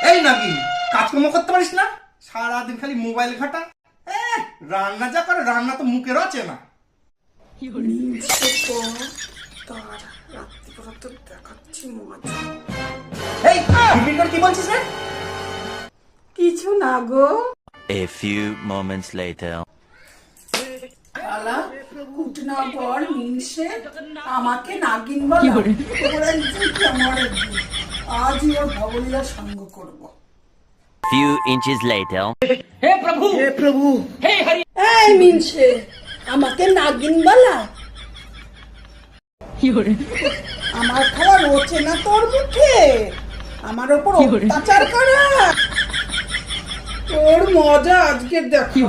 এই নাকি কাজকর্ম করতে পারিস না? সারাদিন খালি মোবাইল ঘাটা। রান্না যা করে, রান্না তো মুখে রচে না। এই বিপিন করে কি বলছিস রে? কিছু না গো। A few moments later. শালা কুটনার পর মিনসে আমাকে নাগিন বলা। ওর একদিন কি আমার একদিন। আজই ওর ভবলীলা সঙ্গ করবো। Few inches later. এই মিনসে আমাকে নাগিন বলা। আমার খাওয়া রোচে না তোর মুখে? আমার ওপর অত্যাচার করা তোর মজা আজকে দেখো।